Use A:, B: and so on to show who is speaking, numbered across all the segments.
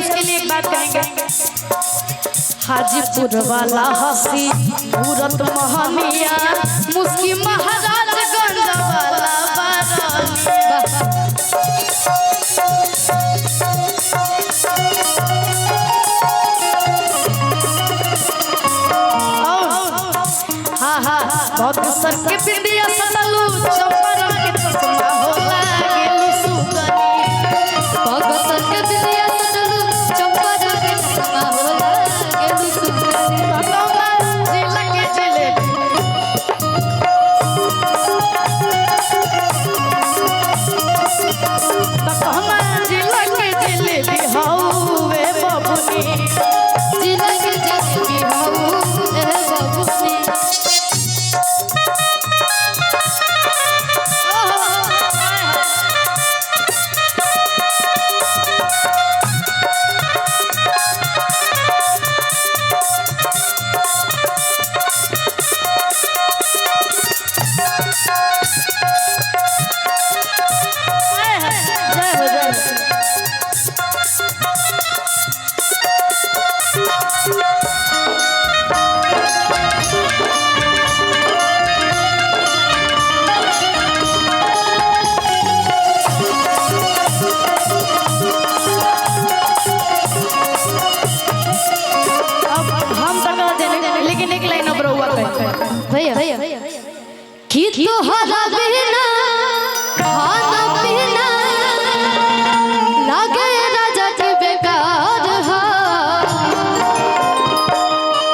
A: उसके लिए एक बात कहेंगे। हाजीपुर वाला हंसी मूरत महनिया मुस्की महाराजगंज वाला बारनिया। बक्सर के बिंदिया सतलू चंपारण के चश्मा होला गेलू सुगनी।
B: बक्सर के बिंदिया सतलू चंपारण के चश्मा होला गेलू सुगनी।
A: तकौना जिला के जिलेबी तकौना जिला के जिलेबी हौवे बबुनी।
B: जिला के जिलेबी हौवे बबुनी।
A: भैया
B: कि तोहरा बिना खाना पीना लागे राजा के बेकार हा।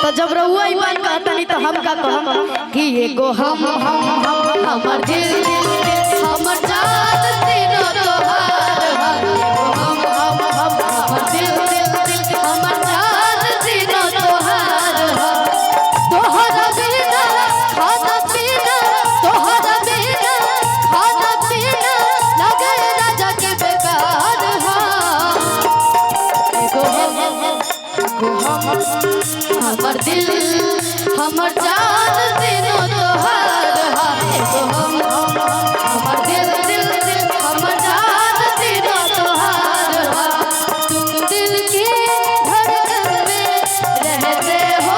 A: तो जब रहुआ ई बात कहता नहीं तो हम का कहम कि एगो हम हमर दिल
B: हमर जान तीनों तोहार हा।
A: हमर दिल
B: हमर जान तीनों तोहार हा। तोहरा बिना खाना पीना तोहरा बिना खाना पीना लागे राजा के बेकार हा।
A: एगो
B: हमर दिल हमर जान तीनों तोहार हा। एगो हमर दिल हमर जान तीनों तोहार हा। तुम दिल की धड़कन में रहते हो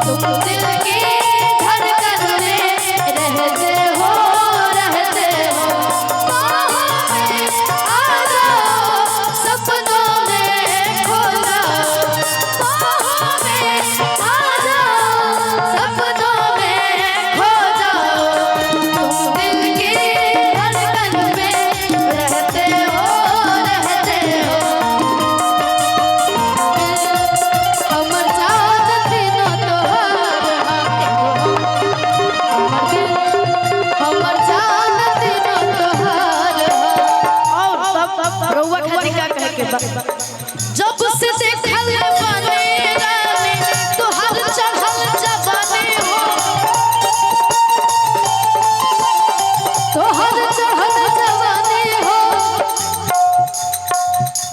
B: तुम दिल की धड़कन में रहते हो बाहों में आ जाओ सपनों में खो जाओ। बाहों में आ जाओ सपनों में खो जाओ। तुम दिल की धड़कन में रहते हो हमर जान तीनों तोहार हमर जान तीनों तोहार।
A: और रहुआ खाली का कहे के बा जब से देखल बने रानी तोहर चढ़ल जवानी हो।
B: तोहर चढ़ल जवानी हो।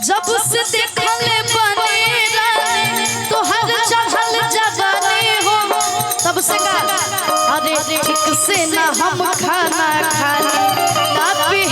A: जब से देखल बने रानी तोहर चढ़ल जवानी हो। तब से का अरे ठीक से ना हम खाना खाने ना पी